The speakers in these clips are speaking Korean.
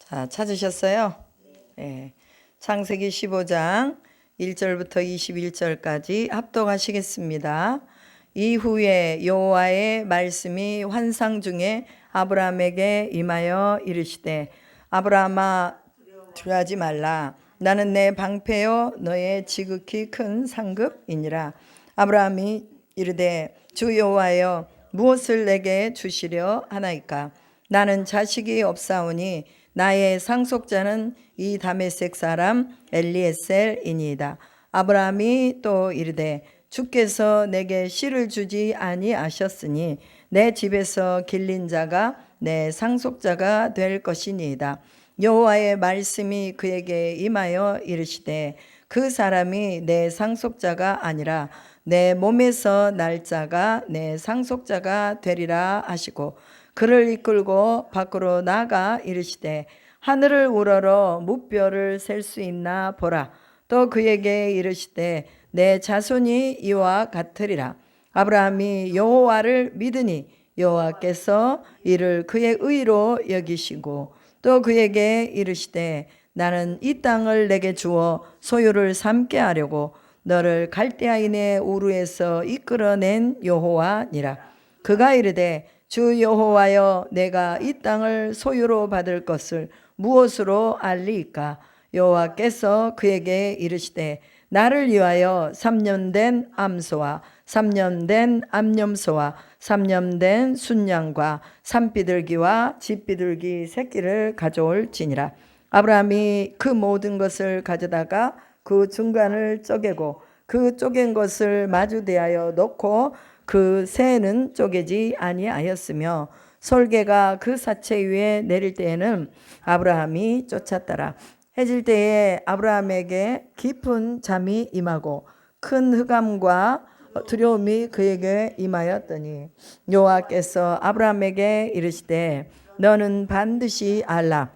자, 찾으셨어요? 네. 창세기 15장 1절부터 21절까지 합독하시겠습니다. 이후에 여호와의 말씀이 환상 중에 아브라함에게 임하여 이르시되 아브라함아 두려워하지 말라. 나는 내 방패요 너의 지극히 큰 상급이니라. 아브라함이 이르되 주 여호와여 무엇을 내게 주시려 하나이까. 나는 자식이 없사오니 나의 상속자는 이 다메섹 사람 엘리에셀이니이다. 아브라함이 또 이르되 주께서 내게 씨를 주지 아니하셨으니 내 집에서 길린 자가 내 상속자가 될 것이니이다. 여호와의 말씀이 그에게 임하여 이르시되 그 사람이 내 상속자가 아니라 내 몸에서 날 자가 내 상속자가 되리라 하시고 그를 이끌고 밖으로 나가 이르시되 하늘을 우러러 무뼈를 셀 수 있나 보라. 또 그에게 이르시되 내 자손이 이와 같으리라. 아브라함이 여호와를 믿으니 여호와께서 이를 그의 의로 여기시고 또 그에게 이르시되 나는 이 땅을 내게 주어 소유를 삼게 하려고 너를 갈대아인의 우르에서 이끌어낸 여호와니라. 그가 이르되 주 여호와여 내가 이 땅을 소유로 받을 것을 무엇으로 알리이까. 여호와께서 그에게 이르시되 나를 위하여 3년 된 암소와 3년 된 암염소와 3년 된 순양과 산비둘기와 집비둘기 새끼를 가져올지니라. 아브라함이 그 모든 것을 가져다가 그 중간을 쪼개고 그 쪼갠 것을 마주 대하여 놓고 그 새는 쪼개지 아니하였으며 솔개가 그 사체 위에 내릴 때에는 아브라함이 쫓았더라. 해질 때에 아브라함에게 깊은 잠이 임하고 큰 흑암과 두려움이 그에게 임하였더니 여호와께서 아브라함에게 이르시되 너는 반드시 알라.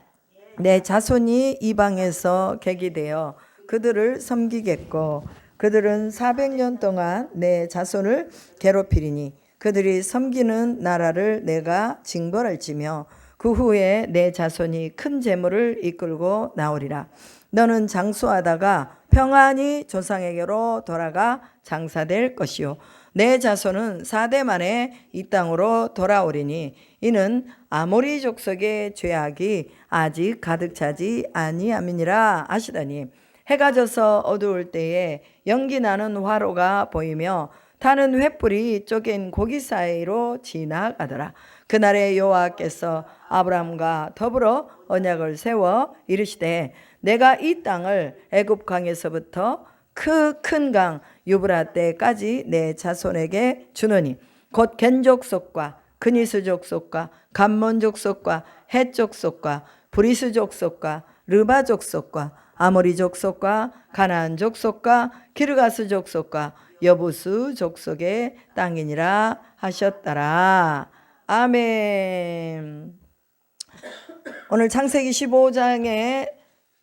내 자손이 이방에서 객이 되어 그들을 섬기겠고 그들은 400년 동안 내 자손을 괴롭히리니 그들이 섬기는 나라를 내가 징벌할지며 그 후에 내 자손이 큰 재물을 이끌고 나오리라. 너는 장수하다가 평안히 조상에게로 돌아가 장사될 것이요 내 자손은 4대 만에 이 땅으로 돌아오리니 이는 아모리 족속의 죄악이 아직 가득 차지 아니함이니라 하시더니 해가 져서 어두울 때에 연기 나는 화로가 보이며 타는 횃불이 쪼갠 고기 사이로 지나가더라. 그날에 여호와께서 아브라함과 더불어 언약을 세워 이르시되 내가 이 땅을 애굽 강에서부터 그 큰 강 유브라데까지 내 자손에게 주노니 곧 겐 족속과 그니스 족속과 감몬 족속과 헷 족속과 브리스 족속과 르바 족속과 아모리 족속과 가나안 족속과 기르가스 족속과 여부스 족속의 땅이니라 하셨더라. 아멘. 오늘 창세기 15장에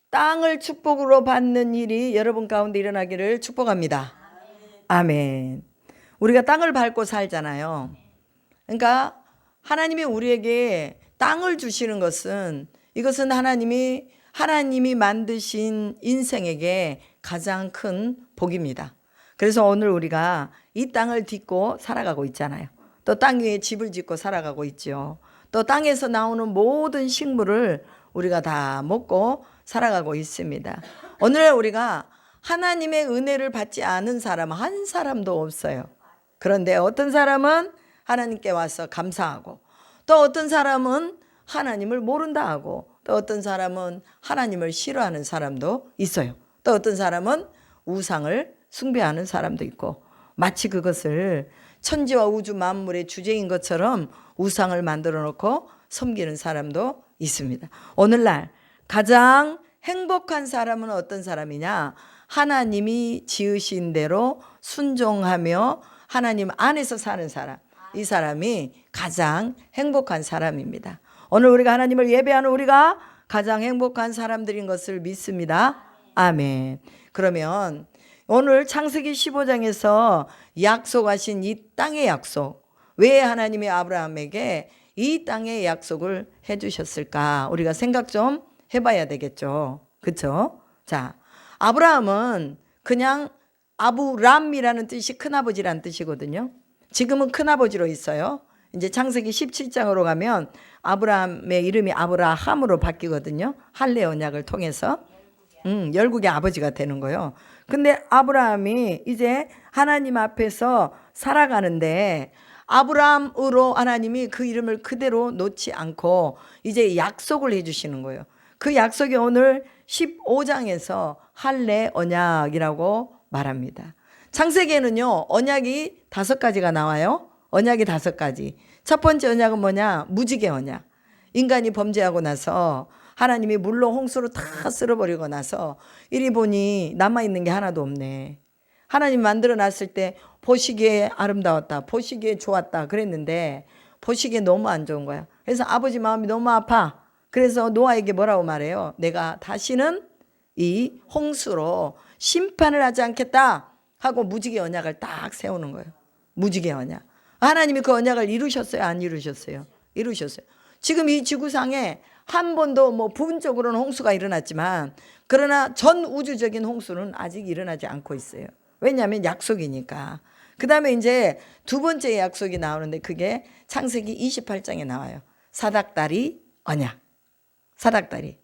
땅을 축복으로 받는 일이 여러분 가운데 일어나기를 축복합니다. 아멘. 우리가 땅을 밟고 살잖아요. 그러니까 하나님이 우리에게 땅을 주시는 것은 이것은 하나님이 만드신 인생에게 가장 큰 복입니다. 그래서 오늘 우리가 이 땅을 딛고 살아가고 있잖아요. 또 땅 위에 집을 짓고 살아가고 있죠. 또 땅에서 나오는 모든 식물을 우리가 다 먹고 살아가고 있습니다. 오늘 우리가 하나님의 은혜를 받지 않은 사람 한 사람도 없어요. 그런데 어떤 사람은 하나님께 와서 감사하고 또 어떤 사람은 하나님을 모른다 하고 또 어떤 사람은 하나님을 싫어하는 사람도 있어요. 또 어떤 사람은 우상을 숭배하는 사람도 있고 마치 그것을 천지와 우주 만물의 주제인 것처럼 우상을 만들어 놓고 섬기는 사람도 있습니다. 오늘날 가장 행복한 사람은 어떤 사람이냐? 하나님이 지으신 대로 순종하며 하나님 안에서 사는 사람. 이 사람이 가장 행복한 사람입니다. 오늘 우리가 하나님을 예배하는 우리가 가장 행복한 사람들인 것을 믿습니다. 아멘. 그러면 오늘 창세기 15장에서 약속하신 이 땅의 약속, 왜 하나님이 아브라함에게 이 땅의 약속을 해주셨을까? 우리가 생각 좀 해봐야 되겠죠. 그쵸? 자, 아브라함은 그냥 아브람이라는 뜻이 큰아버지라는 뜻이거든요. 지금은 큰아버지로 있어요. 이제 창세기 17장으로 가면 아브라함의 이름이 아브라함으로 바뀌거든요. 할례 언약을 통해서. 열국의 아버지가 되는 거예요. 근데 아브라함이 이제 하나님 앞에서 살아가는데 아브라함으로 하나님이 그 이름을 그대로 놓지 않고 이제 약속을 해주시는 거예요. 그 약속이 오늘 15장에서 할례 언약이라고 말합니다. 창세기에는요, 언약이 5가지가 나와요. 언약이 5가지. 첫 번째 언약은 뭐냐? 무지개 언약. 인간이 범죄하고 나서 하나님이 물로 홍수로 다 쓸어버리고 나서 이리 보니 남아있는 게 하나도 없네. 하나님 만들어 놨을 때 보시기에 아름다웠다, 보시기에 좋았다 그랬는데 보시기에 너무 안 좋은 거야. 그래서 아버지 마음이 너무 아파. 그래서 노아에게 뭐라고 말해요? 내가 다시는 이 홍수로 심판을 하지 않겠다 하고 무지개 언약을 딱 세우는 거예요. 무지개 언약. 하나님이 그 언약을 이루셨어요? 안 이루셨어요? 이루셨어요. 지금 이 지구상에 한 번도 뭐 부분적으로는 홍수가 일어났지만 그러나 전 우주적인 홍수는 아직 일어나지 않고 있어요. 왜냐하면 약속이니까. 그 다음에 이제 두 번째 약속이 나오는데 그게 창세기 28장에 나와요. 사닥다리 언약. 사닥다리.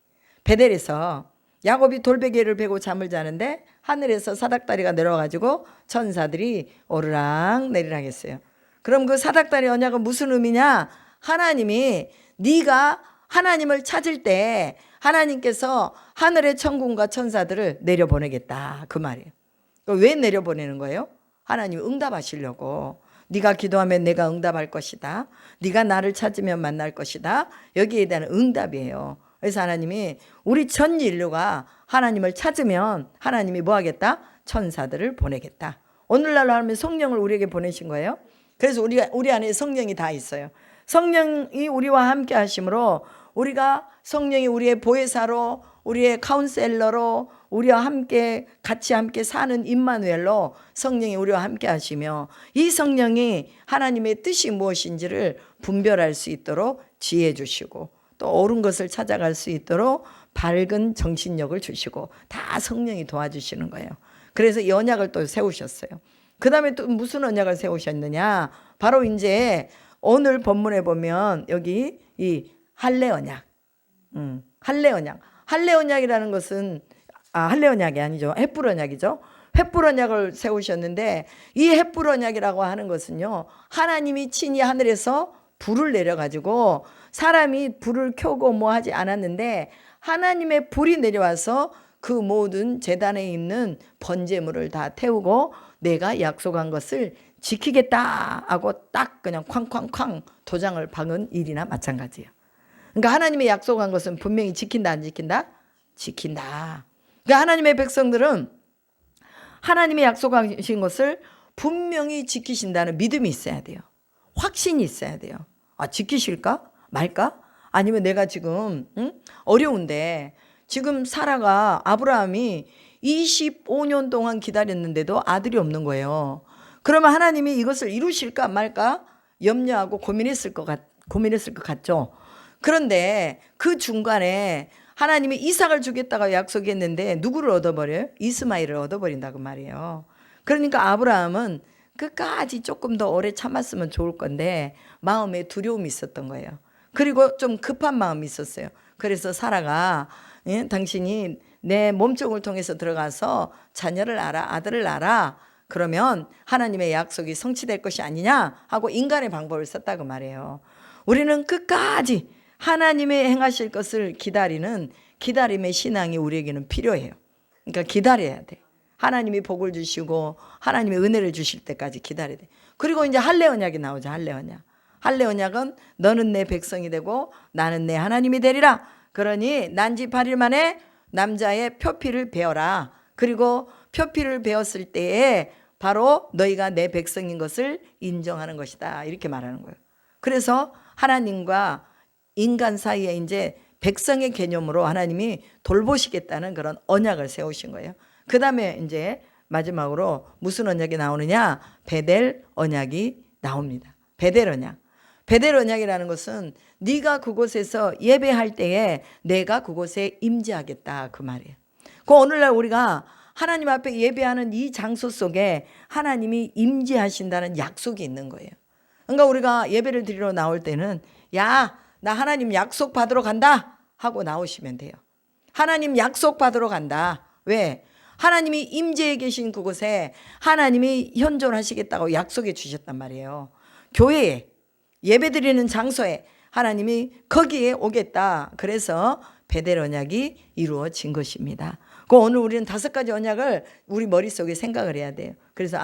베델에서 야곱이 돌베개를 베고 잠을 자는데 하늘에서 사닥다리가 내려와가지고 천사들이 오르락 내리락 했어요. 그럼 그 사닥다리 언약은 무슨 의미냐? 하나님이 네가 하나님을 찾을 때 하나님께서 하늘의 천군과 천사들을 내려보내겠다 그 말이에요. 왜 내려보내는 거예요? 하나님이 응답하시려고. 네가 기도하면 내가 응답할 것이다. 네가 나를 찾으면 만날 것이다. 여기에 대한 응답이에요. 그래서 하나님이 우리 전 인류가 하나님을 찾으면 하나님이 뭐 하겠다? 천사들을 보내겠다. 오늘날로 하면 성령을 우리에게 보내신 거예요. 그래서 우리 안에 성령이 다 있어요. 성령이 우리와 함께 하심으로 우리가 성령이 우리의 보혜사로 우리의 카운셀러로 우리와 함께 같이 함께 사는 임마누엘로 성령이 우리와 함께 하시며 이 성령이 하나님의 뜻이 무엇인지를 분별할 수 있도록 지혜 주시고 또 옳은 것을 찾아갈 수 있도록 밝은 정신력을 주시고 다 성령이 도와주시는 거예요. 그래서 이 언약을 또 세우셨어요. 그 다음에 또 무슨 언약을 세우셨느냐? 바로 이제 오늘 본문에 보면 여기 이 할례 언약. 할례 언약. 할례 언약이라는 것은 할례 언약이 아니죠. 횃불 언약이죠. 횃불 언약을 세우셨는데 이 횃불 언약이라고 하는 것은요. 하나님이 친히 하늘에서 불을 내려가지고 사람이 불을 켜고 뭐 하지 않았는데 하나님의 불이 내려와서 그 모든 제단에 있는 번제물을 다 태우고 내가 약속한 것을 지키겠다 하고 딱 그냥 쾅쾅쾅 도장을 박은 일이나 마찬가지예요. 그러니까 하나님의 약속한 것은 분명히 지킨다 안 지킨다? 지킨다. 그러니까 하나님의 백성들은 하나님의 약속하신 것을 분명히 지키신다는 믿음이 있어야 돼요. 확신이 있어야 돼요. 지키실까? 말까? 아니면 내가 지금 어려운데 지금 사라가 아브라함이 25년 동안 기다렸는데도 아들이 없는 거예요. 그러면 하나님이 이것을 이루실까 말까 염려하고 고민했을 것 같죠. 그런데 그 중간에 하나님이 이삭을 주겠다고 약속했는데 누구를 얻어버려요? 이스마엘을 얻어버린다고 말이에요. 그러니까 아브라함은 끝까지 조금 더 오래 참았으면 좋을 건데 마음에 두려움이 있었던 거예요. 그리고 좀 급한 마음이 있었어요. 그래서 사라가 당신이 내 몸종을 통해서 들어가서 자녀를 낳아라, 아들을 낳아라. 그러면 하나님의 약속이 성취될 것이 아니냐 하고 인간의 방법을 썼다고 말해요. 우리는 끝까지 하나님의 행하실 것을 기다리는 기다림의 신앙이 우리에게는 필요해요. 그러니까 기다려야 돼. 하나님이 복을 주시고 하나님의 은혜를 주실 때까지 기다려야 돼. 그리고 이제 할례 언약이 나오죠. 할례 언약. 할례 언약은 너는 내 백성이 되고 나는 내 하나님이 되리라. 그러니 난지 8일 만에 남자의 표피를 베어라. 그리고 표피를 베었을 때에 바로 너희가 내 백성인 것을 인정하는 것이다. 이렇게 말하는 거예요. 그래서 하나님과 인간 사이에 이제 백성의 개념으로 하나님이 돌보시겠다는 그런 언약을 세우신 거예요. 그 다음에 이제 마지막으로 무슨 언약이 나오느냐? 베델 언약이 나옵니다. 베델 언약. 베델 언약이라는 것은 네가 그곳에서 예배할 때에 내가 그곳에 임재하겠다 그 말이에요. 그 오늘날 우리가 하나님 앞에 예배하는 이 장소 속에 하나님이 임재하신다는 약속이 있는 거예요. 그러니까 우리가 예배를 드리러 나올 때는 야, 나 하나님 약속 받으러 간다 하고 나오시면 돼요. 하나님 약속 받으러 간다. 왜? 하나님이 임재해 계신 그곳에 하나님이 현존하시겠다고 약속해 주셨단 말이에요. 교회에, 예배드리는 장소에 하나님이 거기에 오겠다. 그래서 베델 언약이 이루어진 것입니다. 그 오늘 우리는 5가지 언약을 우리 머릿속에 생각을 해야 돼요. 그래서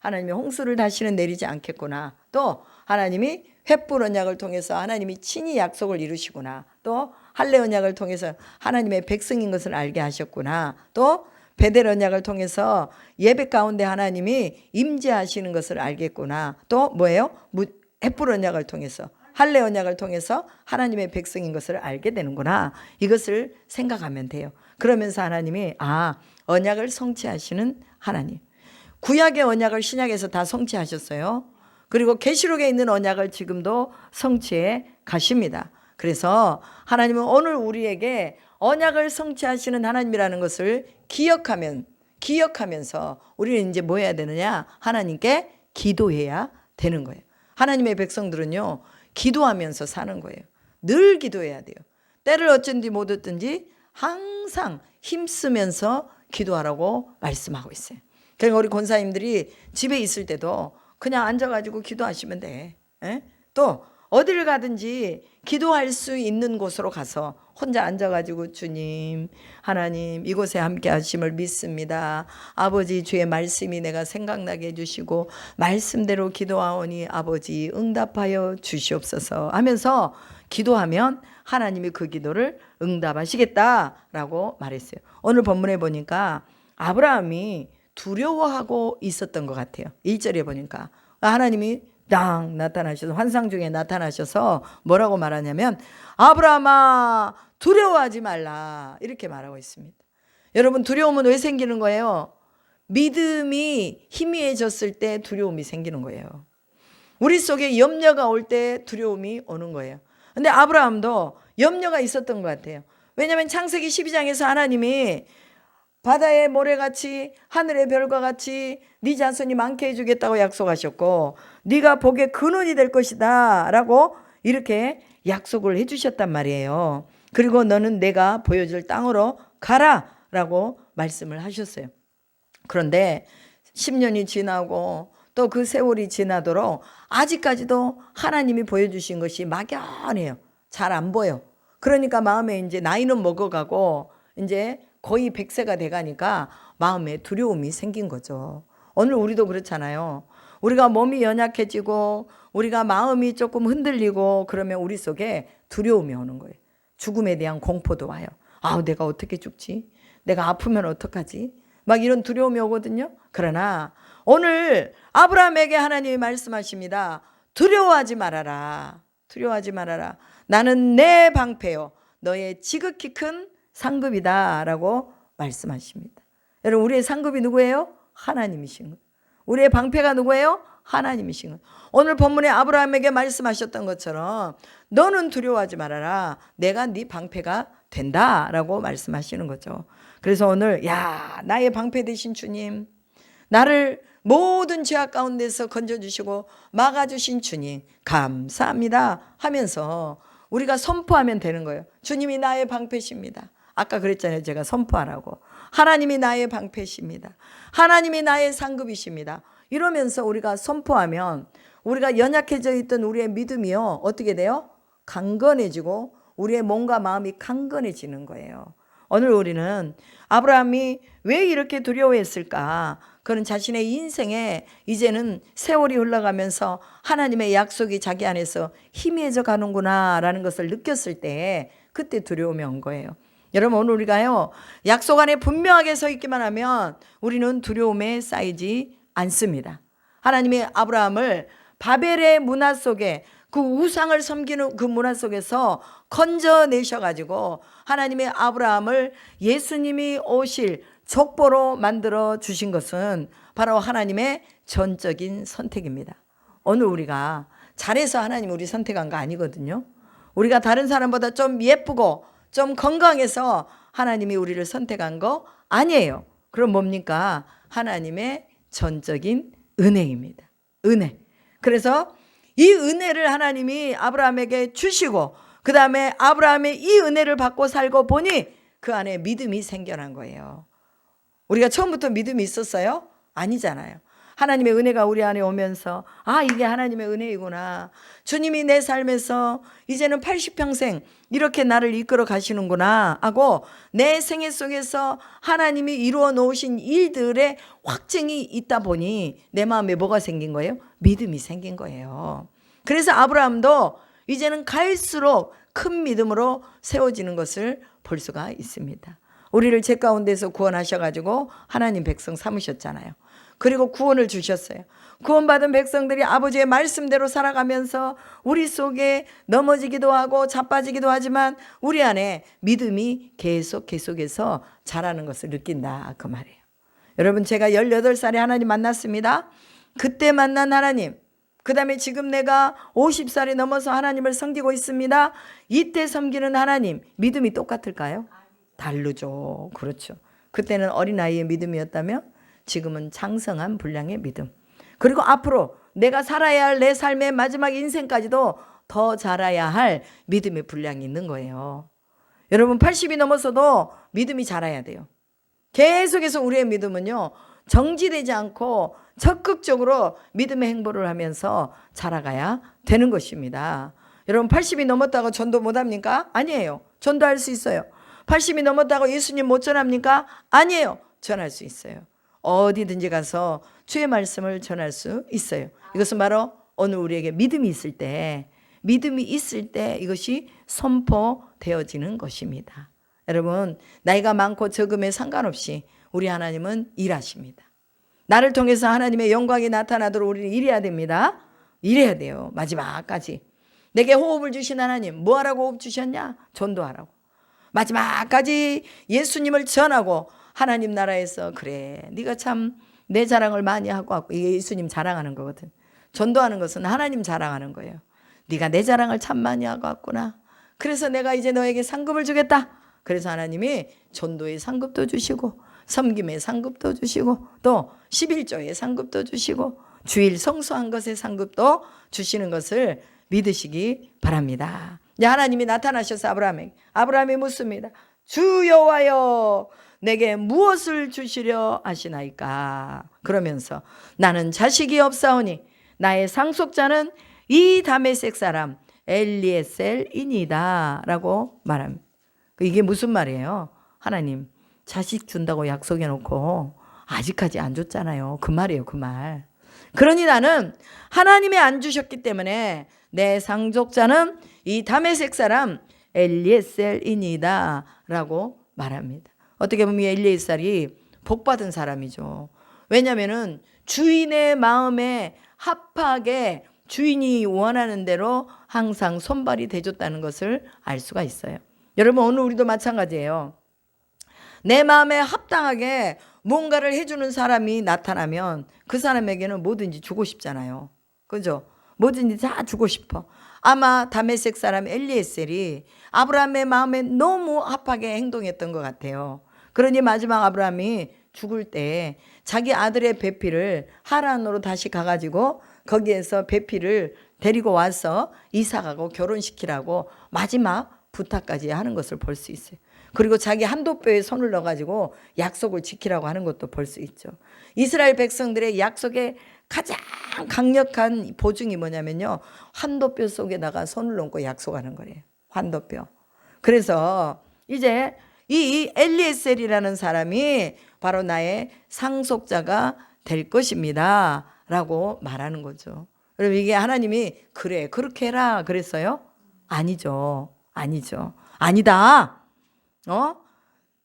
하나님이 홍수를 다시는 내리지 않겠구나. 또 하나님이 횃불 언약을 통해서 하나님이 친히 약속을 이루시구나. 또 할례 언약을 통해서 하나님의 백성인 것을 알게 하셨구나. 또 베델 언약을 통해서 예배 가운데 하나님이 임재하시는 것을 알겠구나. 또 뭐예요? 횃불 언약을 통해서, 할례 언약을 통해서 하나님의 백성인 것을 알게 되는구나. 이것을 생각하면 돼요. 그러면서 하나님이 언약을 성취하시는 하나님. 구약의 언약을 신약에서 다 성취하셨어요. 그리고 계시록에 있는 언약을 지금도 성취해 가십니다. 그래서 하나님은 오늘 우리에게 언약을 성취하시는 하나님이라는 것을 기억하면서 우리는 이제 뭐 해야 되느냐? 하나님께 기도해야 되는 거예요. 하나님의 백성들은요, 기도하면서 사는 거예요. 늘 기도해야 돼요. 때를 어쩐지 못 얻든지 항상 힘쓰면서 기도하라고 말씀하고 있어요. 그러니까 우리 권사님들이 집에 있을 때도 그냥 앉아가지고 기도하시면 돼. 또 어디를 가든지 기도할 수 있는 곳으로 가서 혼자 앉아가지고 주님, 하나님 이곳에 함께 하심을 믿습니다. 아버지 주의 말씀이 내가 생각나게 해주시고 말씀대로 기도하오니 아버지 응답하여 주시옵소서 하면서 기도하면 하나님이 그 기도를 응답하시겠다라고 말했어요. 오늘 본문에 보니까 아브라함이 두려워하고 있었던 것 같아요. 1절에 보니까 하나님이 딱 나타나셔서, 환상 중에 나타나셔서 뭐라고 말하냐면 아브라함아 두려워하지 말라 이렇게 말하고 있습니다. 여러분, 두려움은 왜 생기는 거예요? 믿음이 희미해졌을 때 두려움이 생기는 거예요. 우리 속에 염려가 올 때 두려움이 오는 거예요. 근데 아브라함도 염려가 있었던 것 같아요. 왜냐하면 창세기 12장에서 하나님이 바다의 모래같이 하늘의 별과 같이 네 자손이 많게 해주겠다고 약속하셨고 네가 복의 근원이 될 것이다 라고 이렇게 약속을 해주셨단 말이에요. 그리고 너는 내가 보여줄 땅으로 가라 라고 말씀을 하셨어요. 그런데 10년이 지나고 또 그 세월이 지나도록 아직까지도 하나님이 보여주신 것이 막연해요. 잘 안 보여. 그러니까 마음에 이제 나이는 먹어가고 이제 거의 100세가 돼가니까 마음에 두려움이 생긴 거죠. 오늘 우리도 그렇잖아요. 우리가 몸이 연약해지고 우리가 마음이 조금 흔들리고 그러면 우리 속에 두려움이 오는 거예요. 죽음에 대한 공포도 와요. 내가 어떻게 죽지? 내가 아프면 어떡하지? 막 이런 두려움이 오거든요. 그러나 오늘 아브라함에게 하나님이 말씀하십니다. 두려워하지 말아라. 두려워하지 말아라. 나는 내 방패요 너의 지극히 큰 상급이다 라고 말씀하십니다. 여러분, 우리의 상급이 누구예요? 하나님이신 거예요. 우리의 방패가 누구예요? 하나님이신 거예요. 오늘 본문에 아브라함에게 말씀하셨던 것처럼 너는 두려워하지 말아라. 내가 네 방패가 된다 라고 말씀하시는 거죠. 그래서 오늘 나의 방패 되신 주님, 나를 모든 죄악 가운데서 건져주시고 막아주신 주님 감사합니다 하면서 우리가 선포하면 되는 거예요. 주님이 나의 방패십니다. 아까 그랬잖아요. 제가 선포하라고. 하나님이 나의 방패십니다. 하나님이 나의 상급이십니다. 이러면서 우리가 선포하면 우리가 연약해져 있던 우리의 믿음이요, 어떻게 돼요? 강건해지고 우리의 몸과 마음이 강건해지는 거예요. 오늘 우리는 아브라함이 왜 이렇게 두려워했을까? 그는 자신의 인생에 이제는 세월이 흘러가면서 하나님의 약속이 자기 안에서 희미해져 가는구나 라는 것을 느꼈을 때 그때 두려움이 온 거예요. 여러분, 오늘 우리가요, 약속 안에 분명하게 서 있기만 하면 우리는 두려움에 쌓이지 않습니다. 하나님이 아브라함을 바벨의 문화 속에, 그 우상을 섬기는 그 문화 속에서 건져내셔가지고 하나님의 아브라함을 예수님이 오실 족보로 만들어 주신 것은 바로 하나님의 전적인 선택입니다. 오늘 우리가 잘해서 하나님 우리 선택한 거 아니거든요. 우리가 다른 사람보다 좀 예쁘고 좀 건강해서 하나님이 우리를 선택한 거 아니에요. 그럼 뭡니까? 하나님의 전적인 은혜입니다. 은혜. 그래서 이 은혜를 하나님이 아브라함에게 주시고 그 다음에 아브라함이 이 은혜를 받고 살고 보니 그 안에 믿음이 생겨난 거예요. 우리가 처음부터 믿음이 있었어요? 아니잖아요. 하나님의 은혜가 우리 안에 오면서 아, 이게 하나님의 은혜이구나. 주님이 내 삶에서 이제는 80평생 이렇게 나를 이끌어 가시는구나 하고 내 생애 속에서 하나님이 이루어 놓으신 일들의 확증이 있다 보니 내 마음에 뭐가 생긴 거예요? 믿음이 생긴 거예요. 그래서 아브라함도 이제는 갈수록 큰 믿음으로 세워지는 것을 볼 수가 있습니다. 우리를 죄 가운데서 구원하셔가지고 하나님 백성 삼으셨잖아요. 그리고 구원을 주셨어요. 구원받은 백성들이 아버지의 말씀대로 살아가면서 우리 속에 넘어지기도 하고 자빠지기도 하지만 우리 안에 믿음이 계속해서 자라는 것을 느낀다, 그 말이에요. 여러분, 제가 18살에 하나님 만났습니다. 그때 만난 하나님, 그 다음에 지금 내가 50살이 넘어서 하나님을 섬기고 있습니다. 이때 섬기는 하나님, 믿음이 똑같을까요? 다르죠. 그렇죠. 그때는 어린아이의 믿음이었다면 지금은 장성한 분량의 믿음. 그리고 앞으로 내가 살아야 할 내 삶의 마지막 인생까지도 더 자라야 할 믿음의 분량이 있는 거예요. 여러분, 80이 넘어서도 믿음이 자라야 돼요. 계속해서 우리의 믿음은요, 정지되지 않고 적극적으로 믿음의 행보를 하면서 자라가야 되는 것입니다. 여러분, 80이 넘었다고 전도 못합니까? 아니에요. 전도할 수 있어요. 80이 넘었다고 예수님 못 전합니까? 아니에요. 전할 수 있어요. 어디든지 가서 주의 말씀을 전할 수 있어요. 이것은 바로 오늘 우리에게 믿음이 있을 때 이것이 선포되어지는 것입니다. 여러분, 나이가 많고 적음에 상관없이 우리 하나님은 일하십니다. 나를 통해서 하나님의 영광이 나타나도록 우리는 일해야 됩니다. 일해야 돼요. 마지막까지. 내게 호흡을 주신 하나님, 뭐 하라고 호흡 주셨냐? 전도하라고. 마지막까지 예수님을 전하고 하나님 나라에서 그래, 네가 참 내 자랑을 많이 하고 왔고, 이게 예수님 자랑하는 거거든. 전도하는 것은 하나님 자랑하는 거예요. 네가 내 자랑을 참 많이 하고 왔구나. 그래서 내가 이제 너에게 상급을 주겠다. 그래서 하나님이 전도의 상급도 주시고 섬김의 상급도 주시고 또 11조의 상급도 주시고 주일 성수한 것의 상급도 주시는 것을 믿으시기 바랍니다. 하나님이 나타나셔서 아브라함이 묻습니다. 주 여호와여, 내게 무엇을 주시려 하시나이까? 그러면서 나는 자식이 없사오니 나의 상속자는 이 다메섹 사람 엘리에셀이니이다 라고 말합니다. 이게 무슨 말이에요? 하나님 자식 준다고 약속해 놓고 아직까지 안 줬잖아요. 그 말이에요, 그 말. 그러니 나는 하나님이 안 주셨기 때문에 내 상속자는 이 다메섹 사람 엘리에셀이니이다 라고 말합니다. 어떻게 보면 엘리에셀이 복받은 사람이죠. 왜냐하면 주인의 마음에 합하게 주인이 원하는 대로 항상 손발이 대줬다는 것을 알 수가 있어요. 여러분, 오늘 우리도 마찬가지예요. 내 마음에 합당하게 뭔가를 해주는 사람이 나타나면 그 사람에게는 뭐든지 주고 싶잖아요. 그죠? 뭐든지 다 주고 싶어. 아마 다메섹 사람 엘리에셀이 아브라함의 마음에 너무 합하게 행동했던 것 같아요. 그러니 마지막 아브라함이 죽을 때 자기 아들의 배필을 하란으로 다시 가가지고 거기에서 배필을 데리고 와서 이삭하고 결혼시키라고 마지막 부탁까지 하는 것을 볼 수 있어요. 그리고 자기 한도뼈에 손을 넣어가지고 약속을 지키라고 하는 것도 볼 수 있죠. 이스라엘 백성들의 약속의 가장 강력한 보증이 뭐냐면요, 한도뼈 속에다가 손을 넣고 약속하는 거예요. 한도뼈. 그래서 이제 이 엘리에셀이라는 사람이 바로 나의 상속자가 될 것입니다 라고 말하는 거죠. 여러분, 이게 하나님이 그래 그렇게 해라 그랬어요? 아니죠. 아니다.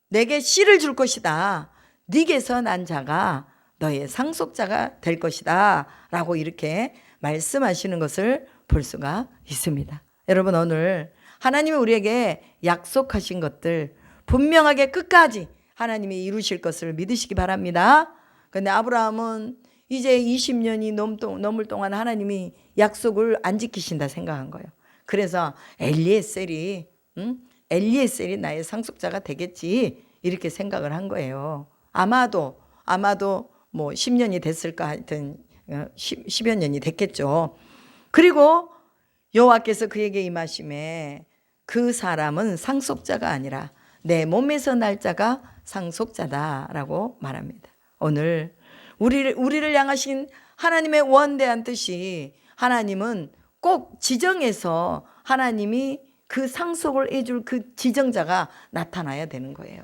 내게 씨를 줄 것이다. 네게서 난 자가 너의 상속자가 될 것이다 라고 이렇게 말씀하시는 것을 볼 수가 있습니다. 여러분, 오늘 하나님이 우리에게 약속하신 것들 분명하게 끝까지 하나님이 이루실 것을 믿으시기 바랍니다. 그런데 아브라함은 이제 20년이 넘을 동안 하나님이 약속을 안 지키신다 생각한 거예요. 그래서 엘리에셀이 엘리에셀이 나의 상속자가 되겠지 이렇게 생각을 한 거예요. 아마도 뭐 10년이 됐을까 하여튼 10여 년이 됐겠죠. 그리고 여호와께서 그에게 임하심에 그 사람은 상속자가 아니라 내 몸에서 날 자가 상속자다라고 말합니다. 오늘 우리를 향하신 하나님의 원대한 뜻이 하나님은 꼭 지정해서 하나님이 그 상속을 해줄 그 지정자가 나타나야 되는 거예요.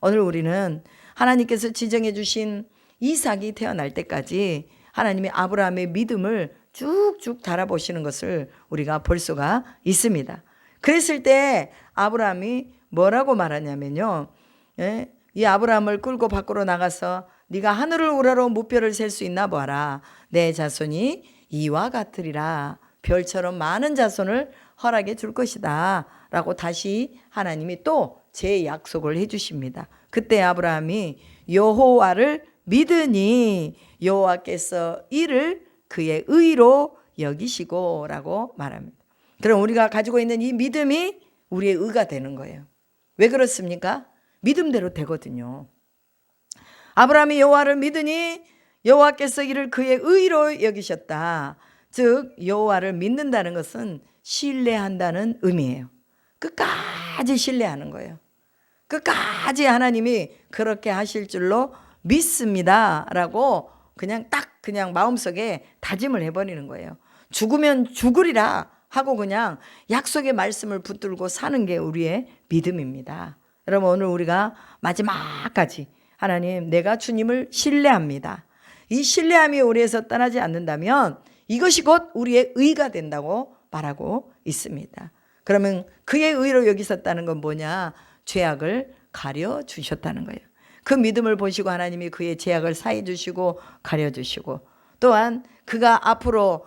오늘 우리는 하나님께서 지정해 주신 이삭이 태어날 때까지 하나님이 아브라함의 믿음을 쭉쭉 달아보시는 것을 우리가 볼 수가 있습니다. 그랬을 때 아브라함이 뭐라고 말하냐면요, 이 아브라함을 끌고 밖으로 나가서 네가 하늘을 우러러 무뼈를 셀 수 있나 보아라. 내 자손이 이와 같으리라. 별처럼 많은 자손을 허락해 줄 것이다 라고 다시 하나님이 또 재약속을 해 주십니다. 그때 아브라함이 여호와를 믿으니 여호와께서 이를 그의 의로 여기시고 라고 말합니다. 그럼 우리가 가지고 있는 이 믿음이 우리의 의가 되는 거예요. 왜 그렇습니까? 믿음대로 되거든요. 아브라함이 여호와를 믿으니 여호와께서 이를 그의 의로 여기셨다. 즉 여호와를 믿는다는 것은 신뢰한다는 의미예요. 끝까지 신뢰하는 거예요. 끝까지 하나님이 그렇게 하실 줄로 믿습니다 라고 그냥 마음속에 다짐을 해버리는 거예요. 죽으면 죽으리라 하고 그냥 약속의 말씀을 붙들고 사는 게 우리의 믿음입니다. 여러분, 오늘 우리가 마지막까지 하나님, 내가 주님을 신뢰합니다. 이 신뢰함이 우리에서 떠나지 않는다면 이것이 곧 우리의 의가 된다고 말하고 있습니다. 그러면 그의 의로 여기셨다는 건 뭐냐? 죄악을 가려주셨다는 거예요. 그 믿음을 보시고 하나님이 그의 죄악을 사해 주시고 가려주시고, 또한 그가 앞으로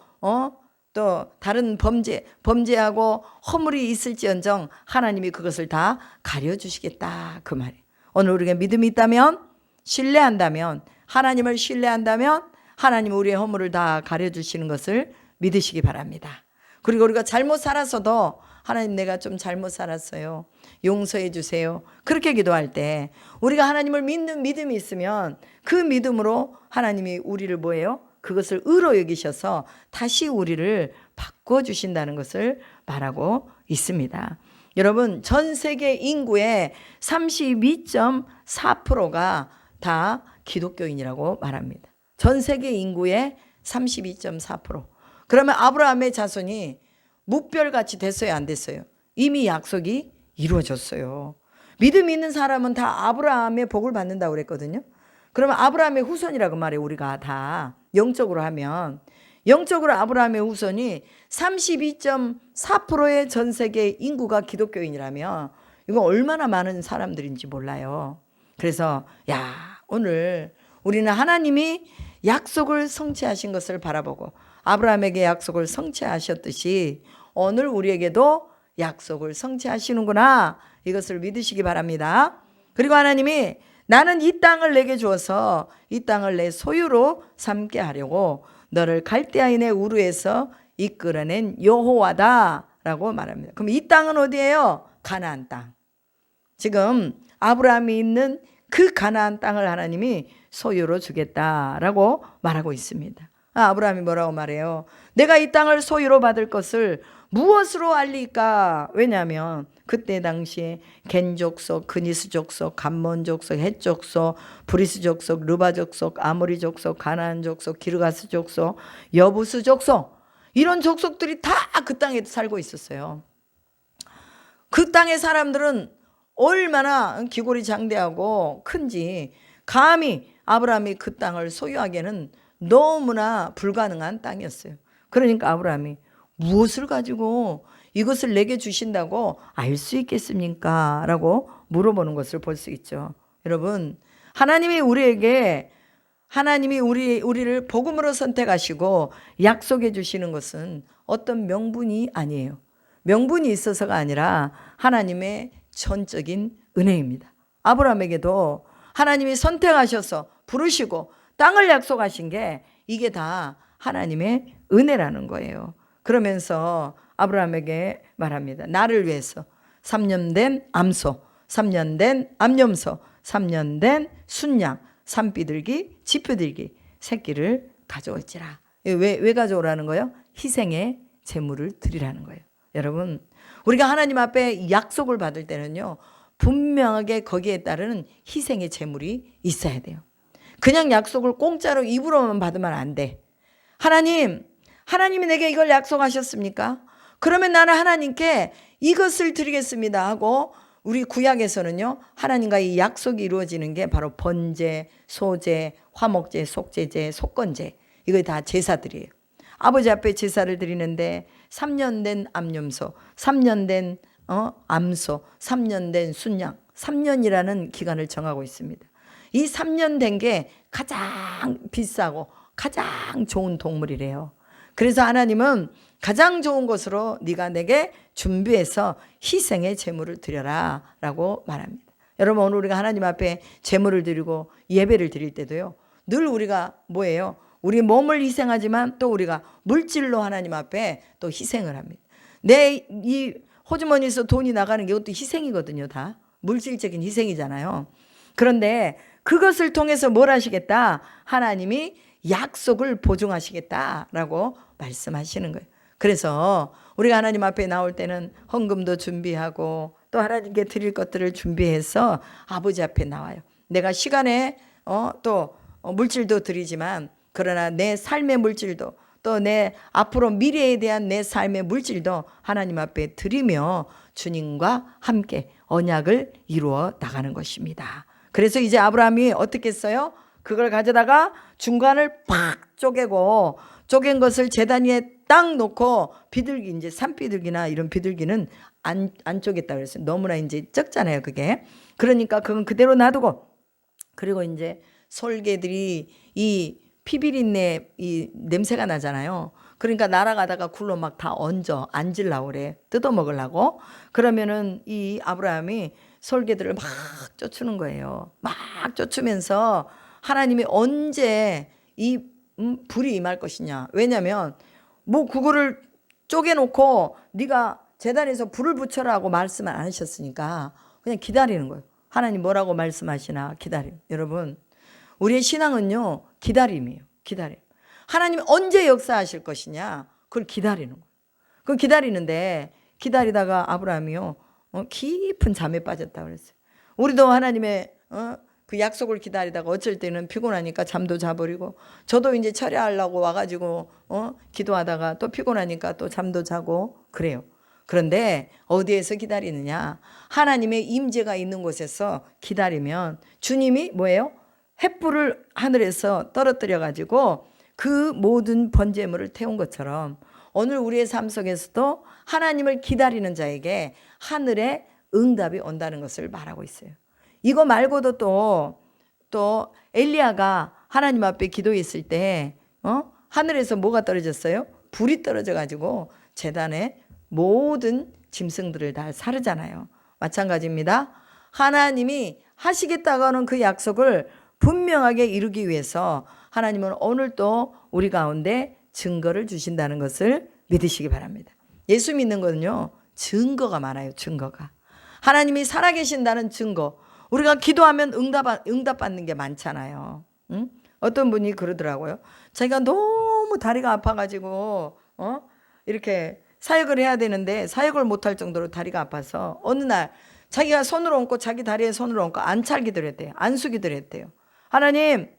또 다른 범죄하고 허물이 있을지언정 하나님이 그것을 다 가려주시겠다 그 말이에요. 오늘 우리가 믿음이 있다면, 신뢰한다면, 하나님을 신뢰한다면 하나님은 우리의 허물을 다 가려주시는 것을 믿으시기 바랍니다. 그리고 우리가 잘못 살았어도 하나님, 내가 좀 잘못 살았어요, 용서해 주세요, 그렇게 기도할 때 우리가 하나님을 믿는 믿음이 있으면 그 믿음으로 하나님이 우리를 뭐예요? 그것을 의로 여기셔서 다시 우리를 바꿔주신다는 것을 말하고 있습니다. 여러분, 전 세계 인구의 32.4%가 다 기독교인이라고 말합니다. 전 세계 인구의 32.4%. 그러면 아브라함의 자손이 묵별같이 됐어요, 안 됐어요? 이미 약속이 이루어졌어요. 믿음 있는 사람은 다 아브라함의 복을 받는다고 그랬거든요. 그러면 아브라함의 후손이라고 말해요. 우리가 다 영적으로 하면, 영적으로 아브라함의 후손이 32.4%의 전 세계 인구가 기독교인이라면 이건 얼마나 많은 사람들인지 몰라요. 그래서 오늘 우리는 하나님이 약속을 성취하신 것을 바라보고 아브라함에게 약속을 성취하셨듯이 오늘 우리에게도 약속을 성취하시는구나, 이것을 믿으시기 바랍니다. 그리고 하나님이 나는 이 땅을 내게 주어서 이 땅을 내 소유로 삼게 하려고 너를 갈대아인의 우르에서 이끌어낸 여호와다 라고 말합니다. 그럼 이 땅은 어디예요? 가나안 땅. 지금 아브라함이 있는 그 가나안 땅을 하나님이 소유로 주겠다라고 말하고 있습니다. 아브라함이 뭐라고 말해요? 내가 이 땅을 소유로 받을 것을 무엇으로 알리까? 왜냐하면 그때 당시에 겐 족속, 그니스 족속, 감몬 족속, 헷 족속, 브리스 족속, 르바 족속, 아모리 족속, 가나안 족속, 기르가스 족속, 여부스 족속, 이런 족속들이 다 그 땅에 살고 있었어요. 그 땅의 사람들은 얼마나 기골이 장대하고 큰지 감히 아브라함이 그 땅을 소유하기에는 너무나 불가능한 땅이었어요. 그러니까 아브라함이 무엇을 가지고 이것을 내게 주신다고 알 수 있겠습니까? 라고 물어보는 것을 볼 수 있죠. 여러분, 하나님이 우리를 복음으로 선택하시고 약속해 주시는 것은 어떤 명분이 아니에요. 명분이 있어서가 아니라 하나님의 전적인 은혜입니다. 아브라함에게도 하나님이 선택하셔서 부르시고 땅을 약속하신 게 이게 다 하나님의 은혜라는 거예요. 그러면서 아브라함에게 말합니다. 나를 위해서 3년 된 암소, 3년 된 암염소, 3년 된 순양, 산비둘기, 지푸들기 새끼를 가져올지라. 왜 가져오라는 거예요? 희생의 제물을 드리라는 거예요. 여러분, 우리가 하나님 앞에 약속을 받을 때는요, 분명하게 거기에 따르는 희생의 제물이 있어야 돼요. 그냥 약속을 공짜로 입으로만 받으면 안 돼. 하나님이 내게 이걸 약속하셨습니까? 그러면 나는 하나님께 이것을 드리겠습니다 하고, 우리 구약에서는요, 하나님과 이 약속이 이루어지는 게 바로 번제, 소제, 화목제, 속제제, 속건제, 이거 다 제사들이에요. 아버지 앞에 제사를 드리는데 3년 된 암염소, 3년 된 암소, 3년 된 순양, 3년이라는 기간을 정하고 있습니다. 이 3년 된 게 가장 비싸고 가장 좋은 동물이래요. 그래서 하나님은 가장 좋은 것으로 네가 내게 준비해서 희생의 제물을 드려라 라고 말합니다. 여러분, 오늘 우리가 하나님 앞에 제물을 드리고 예배를 드릴 때도요, 늘 우리가 뭐예요? 우리 몸을 희생하지만 또 우리가 물질로 하나님 앞에 또 희생을 합니다. 내 이 호주머니에서 돈이 나가는 게 이것도 희생이거든요. 다 물질적인 희생이잖아요. 그런데 그것을 통해서 뭘 하시겠다? 하나님이 약속을 보증하시겠다라고 말씀하시는 거예요. 그래서 우리가 하나님 앞에 나올 때는 헌금도 준비하고 또 하나님께 드릴 것들을 준비해서 아버지 앞에 나와요. 내가 시간에 또 물질도 드리지만, 그러나 내 삶의 물질도, 또 내 앞으로 미래에 대한 내 삶의 물질도 하나님 앞에 드리며 주님과 함께 언약을 이루어 나가는 것입니다. 그래서 이제 아브라함이 어떻게 했어요? 그걸 가져다가 중간을 팍 쪼갠 것을 제단 위에 딱 놓고, 비둘기, 이제 산비둘기나 이런 비둘기는 안 쪼갰다 그랬어요. 너무나 이제 적잖아요, 그게. 그러니까 그건 그대로 놔두고, 그리고 이제 솔개들이 이 피비린내 이 냄새가 나잖아요. 그러니까 날아가다가 굴로 막 다 앉으려고 그래. 뜯어먹으려고. 그러면은 이 아브라함이 솔개들을 막 쫓는 거예요. 막 쫓으면서 하나님이 언제 이 불이 임할 것이냐. 왜냐면 뭐 그거를 쪼개놓고 네가 제단에서 불을 붙여라고 말씀을 안 하셨으니까 그냥 기다리는 거예요. 하나님 뭐라고 말씀하시나 기다림. 여러분, 우리의 신앙은요, 기다림이에요. 기다림. 하나님이 언제 역사하실 것이냐, 그걸 기다리는 거예요. 그걸 기다리는데, 기다리다가 아브라함이요, 깊은 잠에 빠졌다 그랬어요. 우리도 하나님의 그 약속을 기다리다가 어쩔 때는 피곤하니까 잠도 자버리고, 저도 이제 철야하려고 와가지고 기도하다가 또 피곤하니까 또 잠도 자고 그래요. 그런데 어디에서 기다리느냐? 하나님의 임재가 있는 곳에서 기다리면 주님이 뭐예요? 횃불을 하늘에서 떨어뜨려 가지고 그 모든 번제물을 태운 것처럼 오늘 우리의 삶 속에서도 하나님을 기다리는 자에게 하늘의 응답이 온다는 것을 말하고 있어요. 이거 말고도 또 엘리야가 하나님 앞에 기도했을 때 하늘에서 뭐가 떨어졌어요? 불이 떨어져 가지고 제단에 모든 짐승들을 다 사르잖아요. 마찬가지입니다. 하나님이 하시겠다고 하는 그 약속을 분명하게 이루기 위해서 하나님은 오늘 또 우리 가운데 증거를 주신다는 것을 믿으시기 바랍니다. 예수 믿는 거는요, 증거가 많아요. 증거가. 하나님이 살아계신다는 증거. 우리가 기도하면 응답받는 게 많잖아요. 응? 어떤 분이 그러더라고요. 자기가 너무 다리가 아파가지고 이렇게 사역을 해야 되는데 사역을 못할 정도로 다리가 아파서 어느 날 자기가 손으로 얹고 자기 다리에 손으로 얹고 안찰기도 했대요. 안수기도 했대요. 하나님,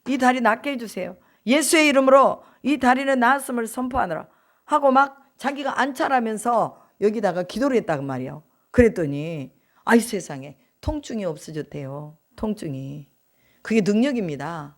이 다리 낫게 해주세요. 예수의 이름으로 이 다리는 나았음을 선포하느라 하고 막 자기가 안찰하면서 여기다가 기도를 했다고 말이에요. 그랬더니 아이 세상에 통증이 없어졌대요. 통증이. 그게 능력입니다.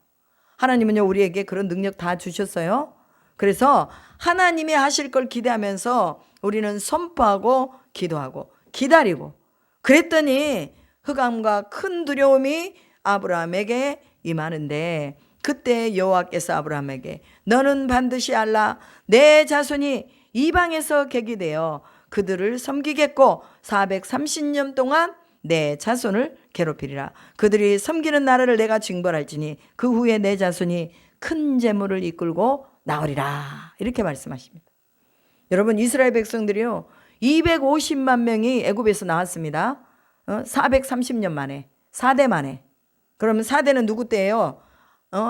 하나님은요, 우리에게 그런 능력 다 주셨어요. 그래서 하나님이 하실 걸 기대하면서 우리는 선포하고 기도하고 기다리고, 그랬더니 흑암과 큰 두려움이 아브라함에게 임하는데, 그때 여호와께서 아브라함에게 너는 반드시 알라, 내 자손이 이방에서 객이되어 그들을 섬기겠고 430년 동안 내 자손을 괴롭히리라. 그들이 섬기는 나라를 내가 징벌할지니 그 후에 내 자손이 큰 재물을 이끌고 나오리라. 이렇게 말씀하십니다. 여러분 이스라엘 백성들이요 250만 명이 애굽에서 나왔습니다. 430년 만에 4대 만에. 그러면 4대는 누구 때예요?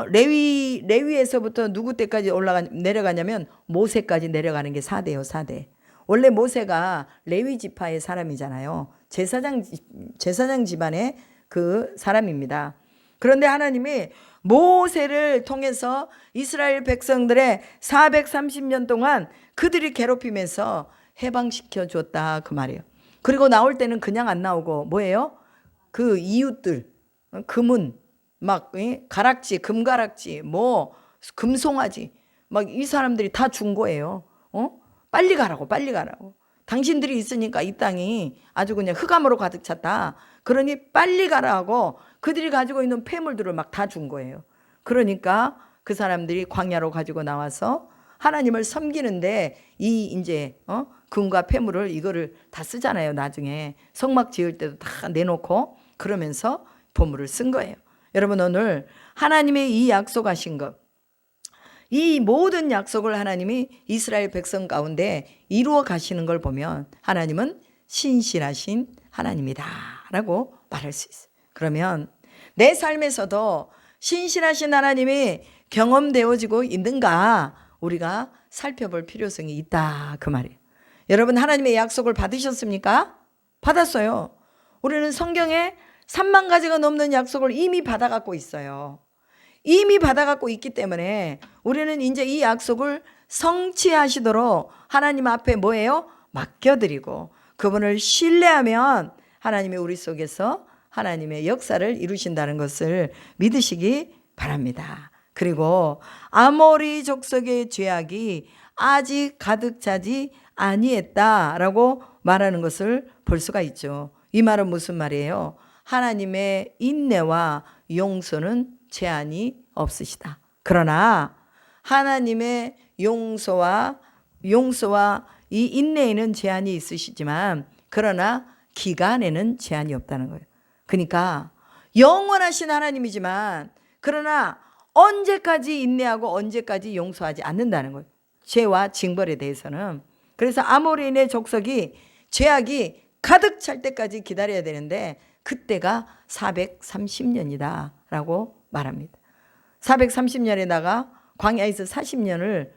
레위에서부터 누구 때까지 내려가냐면 모세까지 내려가는 게 4대요 4대. 원래 모세가 레위 지파의 사람이잖아요. 제사장 집안의 그 사람입니다. 그런데 하나님이 모세를 통해서 이스라엘 백성들의 430년 동안 그들이 괴롭히면서 해방시켜 줬다 그 말이에요. 그리고 나올 때는 그냥 안 나오고 뭐예요? 그 이웃들 금은 막 가락지 금가락지 뭐 금송아지 막 이 사람들이 다 준 거예요. 빨리 가라고 빨리 가라고. 당신들이 있으니까 이 땅이 아주 그냥 흑암으로 가득 찼다. 그러니 빨리 가라고 그들이 가지고 있는 폐물들을 막 다 준 거예요. 그러니까 그 사람들이 광야로 가지고 나와서 하나님을 섬기는데 이 이제 금과 폐물을 이거를 다 쓰잖아요. 나중에 성막 지을 때도 다 내놓고 그러면서 보물을 쓴 거예요. 여러분 오늘 하나님의 이 약속하신 것, 이 모든 약속을 하나님이 이스라엘 백성 가운데 이루어 가시는 걸 보면 하나님은 신실하신 하나님이다 라고 말할 수 있어요. 그러면 내 삶에서도 신실하신 하나님이 경험되어지고 있는가 우리가 살펴볼 필요성이 있다 그 말이에요. 여러분 하나님의 약속을 받으셨습니까? 받았어요. 우리는 성경에 3만 가지가 넘는 약속을 이미 받아갖고 있어요. 이미 받아갖고 있기 때문에 우리는 이제 이 약속을 성취하시도록 하나님 앞에 뭐예요? 맡겨드리고 그분을 신뢰하면 하나님이 우리 속에서 하나님의 역사를 이루신다는 것을 믿으시기 바랍니다. 그리고 아모리 족속의 죄악이 아직 가득 차지 아니했다라고 말하는 것을 볼 수가 있죠. 이 말은 무슨 말이에요? 하나님의 인내와 용서는 제한이 없으시다. 그러나 하나님의 용서와 이 인내에는 제한이 있으시지만 그러나 기간에는 제한이 없다는 거예요. 그러니까 영원하신 하나님이지만 그러나 언제까지 인내하고 언제까지 용서하지 않는다는 거예요. 죄와 징벌에 대해서는. 그래서 아모리인의 족속이 죄악이 가득 찰 때까지 기다려야 되는데 그때가 430년이다 라고 말합니다. 430년에다가 광야에서 40년을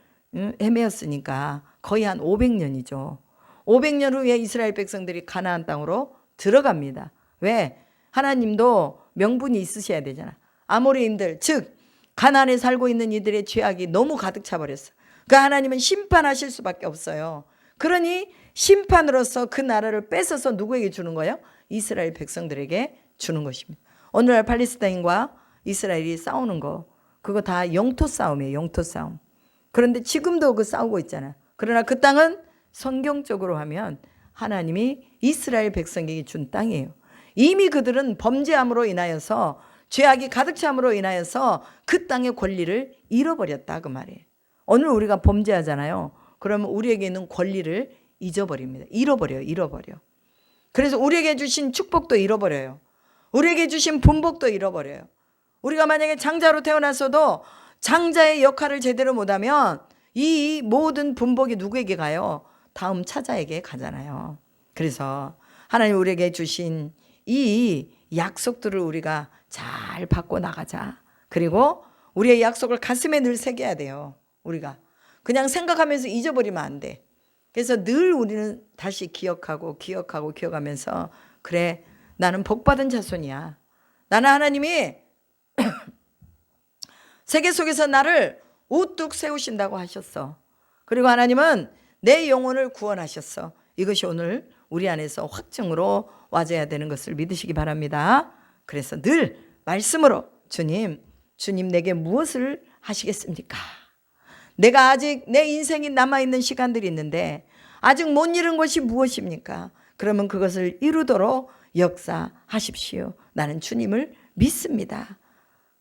헤매었으니까 거의 한 500년이죠. 500년 후에 이스라엘 백성들이 가나안 땅으로 들어갑니다. 왜? 하나님도 명분이 있으셔야 되잖아. 아모리인들 즉 가나안에 살고 있는 이들의 죄악이 너무 가득 차버렸어. 그 하나님은 심판하실 수밖에 없어요. 그러니 심판으로서 그 나라를 뺏어서 누구에게 주는 거예요? 이스라엘 백성들에게 주는 것입니다. 오늘날 팔레스타인과 이스라엘이 싸우는 거 그거 다 영토 싸움이에요. 영토 싸움. 그런데 지금도 그 싸우고 있잖아요. 그러나 그 땅은 성경적으로 하면 하나님이 이스라엘 백성에게 준 땅이에요. 이미 그들은 범죄함으로 인하여서 죄악이 가득 참으로 인하여서 그 땅의 권리를 잃어버렸다 그 말이에요. 오늘 우리가 범죄하잖아요. 그러면 우리에게 있는 권리를 잊어버립니다. 잃어버려. 그래서 우리에게 주신 축복도 잃어버려요. 우리에게 주신 분복도 잃어버려요. 우리가 만약에 장자로 태어났어도 장자의 역할을 제대로 못하면 이 모든 분복이 누구에게 가요? 다음 차자에게 가잖아요. 그래서 하나님 우리에게 주신 이 약속들을 우리가 잘 받고 나가자. 그리고 우리의 약속을 가슴에 늘 새겨야 돼요. 우리가 그냥 생각하면서 잊어버리면 안 돼. 그래서 늘 우리는 다시 기억하면서 그래 나는 복받은 자손이야. 나는 하나님이 세계 속에서 나를 우뚝 세우신다고 하셨어. 그리고 하나님은 내 영혼을 구원하셨어. 이것이 오늘 우리 안에서 확증으로 와줘야 되는 것을 믿으시기 바랍니다. 그래서 늘 말씀으로 주님 내게 무엇을 하시겠습니까? 내가 아직 내 인생이 남아있는 시간들이 있는데 아직 못 이룬 것이 무엇입니까? 그러면 그것을 이루도록 역사하십시오. 나는 주님을 믿습니다.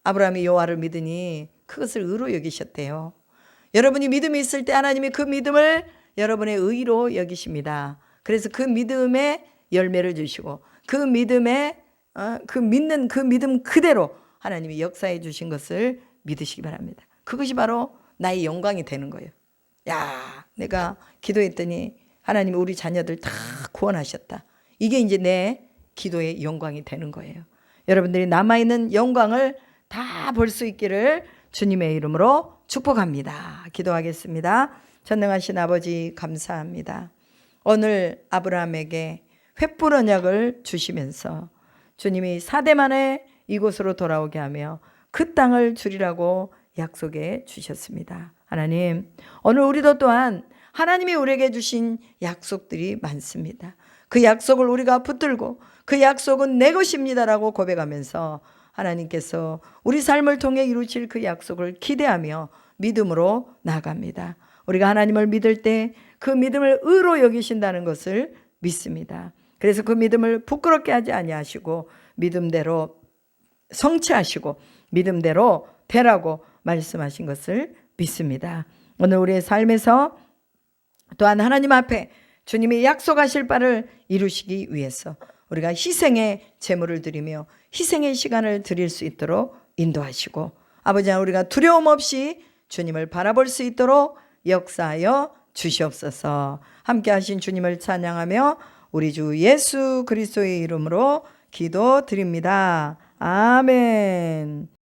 아브라함이 여호와를 믿으니 그것을 의로 여기셨대요. 여러분이 믿음이 있을 때 하나님이 그 믿음을 여러분의 의로 여기십니다. 그래서 그 믿음의 열매를 주시고 그 믿음의 믿는 그 믿음 그대로 하나님이 역사해 주신 것을 믿으시기 바랍니다. 그것이 바로 나의 영광이 되는 거예요. 야, 내가 기도했더니 하나님이 우리 자녀들 다 구원하셨다. 이게 이제 내 기도의 영광이 되는 거예요. 여러분들이 남아있는 영광을 다 볼 수 있기를 주님의 이름으로 축복합니다. 기도하겠습니다. 전능하신 아버지 감사합니다. 오늘 아브라함에게 횃불 언약을 주시면서 주님이 4대 만에 이곳으로 돌아오게 하며 그 땅을 주리라고 약속해 주셨습니다. 하나님, 오늘 우리도 또한 하나님이 우리에게 주신 약속들이 많습니다. 그 약속을 우리가 붙들고 그 약속은 내 것입니다라고 고백하면서 하나님께서 우리 삶을 통해 이루실 그 약속을 기대하며 믿음으로 나아갑니다. 우리가 하나님을 믿을 때 그 믿음을 의로 여기신다는 것을 믿습니다. 그래서 그 믿음을 부끄럽게 하지 아니하시고 믿음대로 성취하시고 믿음대로 되라고 말씀하신 것을 믿습니다. 오늘 우리의 삶에서 또한 하나님 앞에 주님이 약속하실 바를 이루시기 위해서 우리가 희생의 제물을 드리며 희생의 시간을 드릴 수 있도록 인도하시고 아버지, 우리가 두려움 없이 주님을 바라볼 수 있도록 역사하여 주시옵소서. 함께 하신 주님을 찬양하며 우리 주 예수 그리스도의 이름으로 기도드립니다. 아멘.